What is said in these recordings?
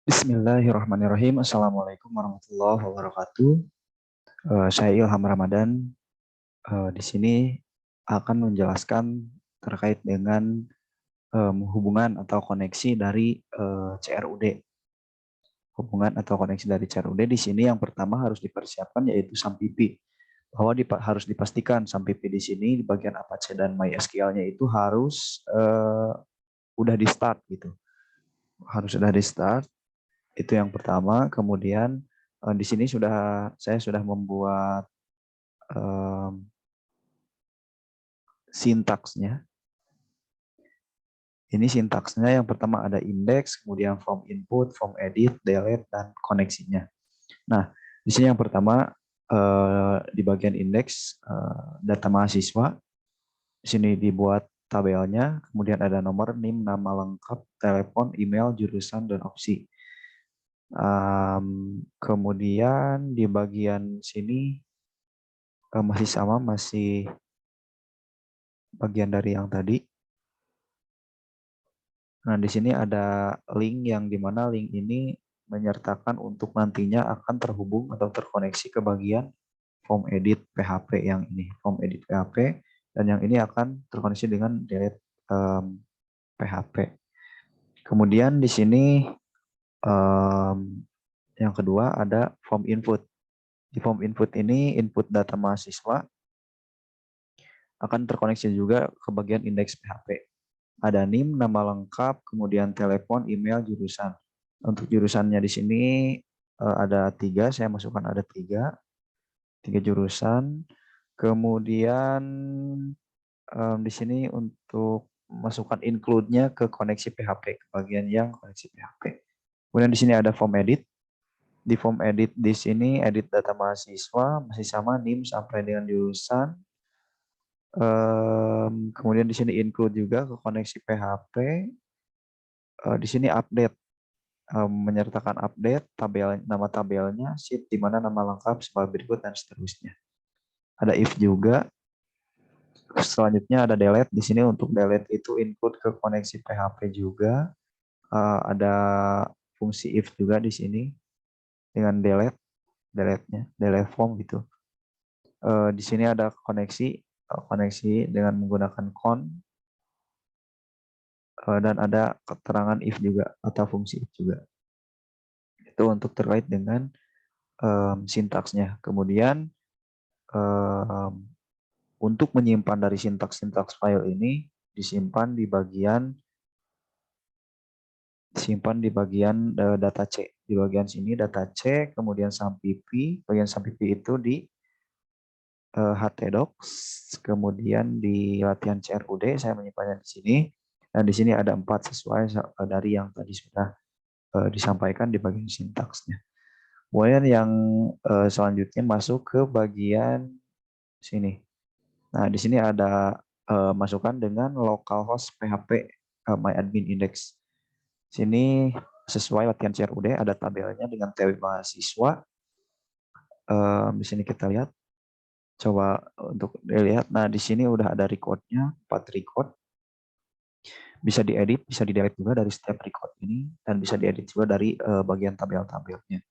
Bismillahirrahmanirrahim. Assalamualaikum warahmatullahi wabarakatuh. Saya Ilham Ramadan. Di sini akan menjelaskan terkait dengan hubungan atau koneksi dari CRUD. Hubungan atau koneksi dari CRUD di sini yang pertama harus dipersiapkan yaitu SAMPIPI. Bahwa harus dipastikan SAMPIPI di sini di bagian Apache dan MySQL-nya itu harus udah di start gitu. Harus sudah di start. Itu yang pertama. Kemudian di sini saya sudah membuat sintaksnya. Ini sintaksnya yang pertama ada index, kemudian from input, from edit, delete, dan koneksinya. Nah, di sini yang pertama di bagian indeks data mahasiswa. Di sini dibuat tabelnya, kemudian ada nomor, NIM, nama lengkap, telepon, email, jurusan, dan opsi. Kemudian di bagian sini masih sama, masih bagian dari yang tadi. Nah, di sini ada link yang dimana link ini menyertakan untuk nantinya akan terhubung atau terkoneksi ke bagian form edit PHP yang ini, form edit PHP, dan yang ini akan terkoneksi dengan delete PHP. Kemudian di sini yang kedua ada form input. Di form input ini input data mahasiswa akan terkoneksi juga ke bagian indeks PHP. Ada NIM, nama lengkap, kemudian telepon, email, jurusan. Untuk jurusannya di sini ada 3, saya masukkan ada 3 jurusan. Kemudian di sini untuk masukkan include-nya ke koneksi PHP, ke bagian yang koneksi PHP. Kemudian di sini ada form edit. Di form edit di sini edit data mahasiswa masih sama NIM sampai dengan jurusan. Kemudian di sini include juga ke koneksi PHP. Di sini update, menyertakan update tabel, nama tabelnya, sheet di mana nama lengkap sebagai berikut dan seterusnya. Ada if juga. Selanjutnya ada delete. Di sini untuk delete itu include ke koneksi PHP juga. Ada fungsi if juga di sini dengan delete-nya, delete form gitu. Di sini ada koneksi dengan menggunakan con. Dan ada keterangan if juga atau fungsi if juga. Itu untuk terkait dengan sintaksnya. Kemudian untuk menyimpan dari sintaks file ini disimpan di bagian data C. Di bagian sini data C, kemudian SAMPIPI. Bagian SAMPIPI itu di htdocs, kemudian di latihan CRUD saya menyimpannya di sini. Dan di sini ada 4 sesuai dari yang tadi sudah disampaikan di bagian sintaksnya. Kemudian yang selanjutnya masuk ke bagian sini. Nah, di sini ada masukan dengan localhost PHP myadmin index. Sini sesuai latihan CRUD ada tabelnya dengan TW mahasiswa. Di sini kita lihat. Coba untuk dilihat. Nah, di sini udah ada recordnya, 4 record. Bisa diedit, bisa di-delete juga dari setiap record ini, dan bisa diedit juga dari bagian tabel-tabelnya.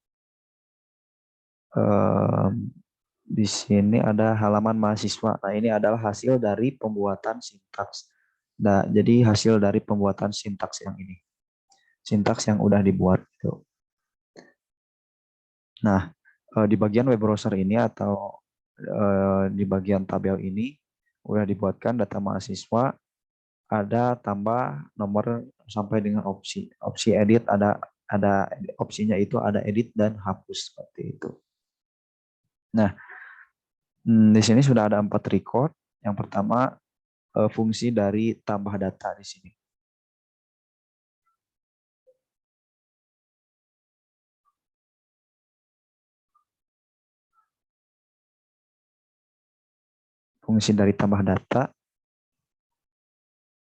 Di sini ada halaman mahasiswa. Nah, ini adalah hasil dari pembuatan sintaks. Nah, jadi hasil dari pembuatan sintaks yang ini. Sintaks yang udah dibuat gitu. Nah, di bagian web browser ini atau di bagian tabel ini udah dibuatkan data mahasiswa, ada tambah nomor sampai dengan opsi. Opsi edit ada opsinya itu ada edit dan hapus seperti itu. Nah, di sini sudah ada 4 record. Yang pertama fungsi dari tambah data di sini. Fungsi dari tambah data.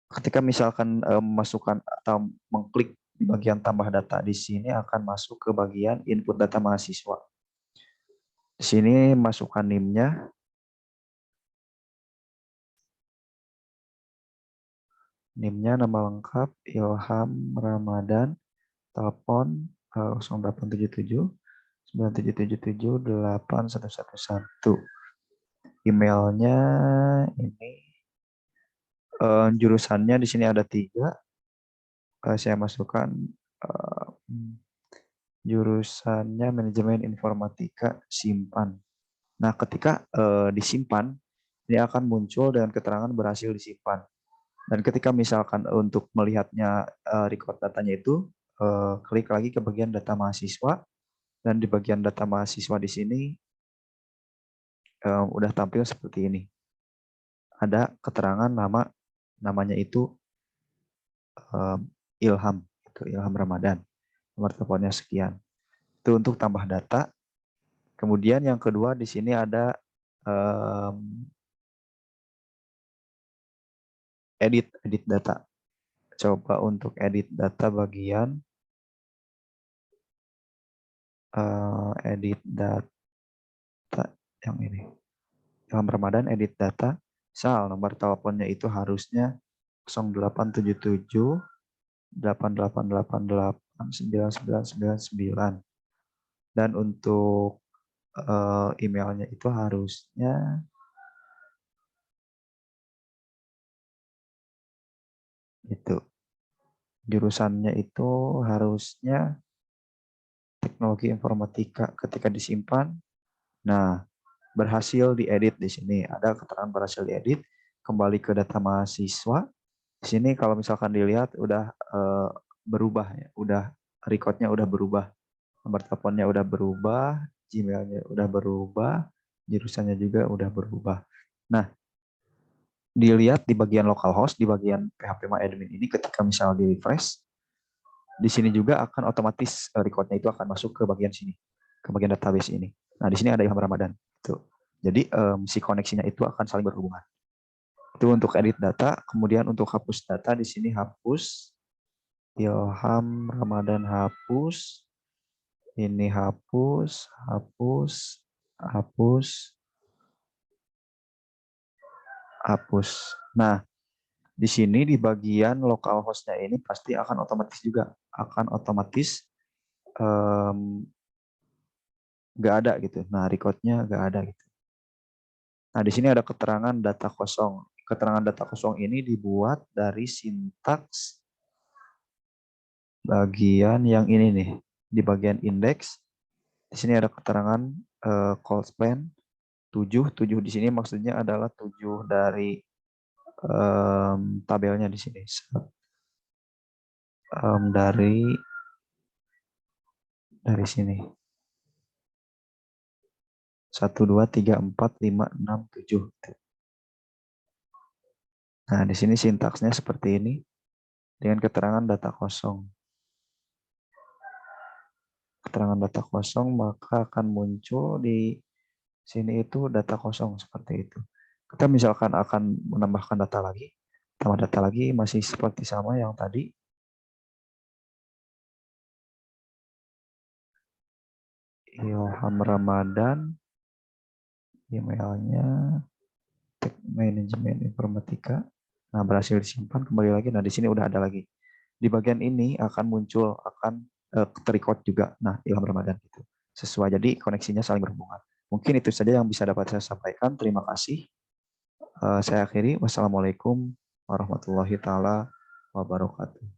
Ketika misalkan memasukkan atau mengklik di bagian tambah data di sini akan masuk ke bagian input data mahasiswa. Di sini masukkan NIM-nya. NIM-nya nama lengkap Ilham Ramadan, telepon 0877 9777 8111. Emailnya ini, jurusannya di sini ada 3. Saya masukkan jurusannya manajemen informatika simpan. Nah, ketika disimpan, ini akan muncul dengan keterangan berhasil disimpan. Dan ketika misalkan untuk melihatnya record datanya itu, klik lagi ke bagian data mahasiswa, dan di bagian data mahasiswa di sini udah tampil seperti ini. Ada keterangan namanya itu Ilham, itu Ilham Ramadan. Nomor teleponnya sekian. Itu untuk tambah data. Kemudian yang kedua di sini ada edit data. Coba untuk edit data bagian edit data yang ini. Ilham Ramadan edit data. Misal nomor teleponnya itu harusnya 0877 8888 9999. Dan untuk emailnya itu harusnya itu. Jurusannya itu harusnya teknologi informatika. Ketika disimpan, nah berhasil diedit di sini. Ada keterangan berhasil diedit. Kembali ke data mahasiswa. Di sini kalau misalkan dilihat udah berubah ya, udah recordnya udah berubah. Nomor teleponnya udah berubah, Gmailnya udah berubah, jurusannya juga udah berubah. Nah, dilihat di bagian localhost, di bagian phpMyAdmin ini ketika misal di refresh, di sini juga akan otomatis recordnya itu akan masuk ke bagian sini, ke bagian database ini. Nah, di sini ada Ilham Ramadan. Tuh. Jadi si koneksinya itu akan saling berhubungan. Itu untuk edit data, kemudian untuk hapus data di sini hapus Ilham Ramadan hapus. Ini hapus, hapus, hapus, hapus. Nah, di sini di bagian localhost-nya ini pasti akan otomatis juga, akan otomatis nggak ada gitu. Nah, record-nya nggak ada gitu. Nah, di sini ada keterangan data kosong. Keterangan data kosong ini dibuat dari sintaks bagian yang ini nih, di bagian indeks. Di sini ada keterangan call span 7 di sini maksudnya adalah 7 dari tabelnya di sini. Dari sini. 1 2 3 4 5 6 7. Nah, di sini sintaksnya seperti ini dengan keterangan data kosong. Keterangan data kosong maka akan muncul di sini itu data kosong seperti itu. Kita misalkan akan menambahkan data lagi, tambah data lagi masih seperti sama yang tadi. Ilham Ramadan, emailnya manajemen informatika. Nah, berhasil disimpan kembali lagi. Nah, di sini udah ada lagi. Di bagian ini akan muncul, akan terrecord juga. Nah, Ilham Ramadan itu sesuai. Jadi koneksinya saling berhubungan. Mungkin itu saja yang bisa dapat saya sampaikan. Terima kasih. Saya akhiri. Wassalamualaikum warahmatullahi taala wabarakatuh.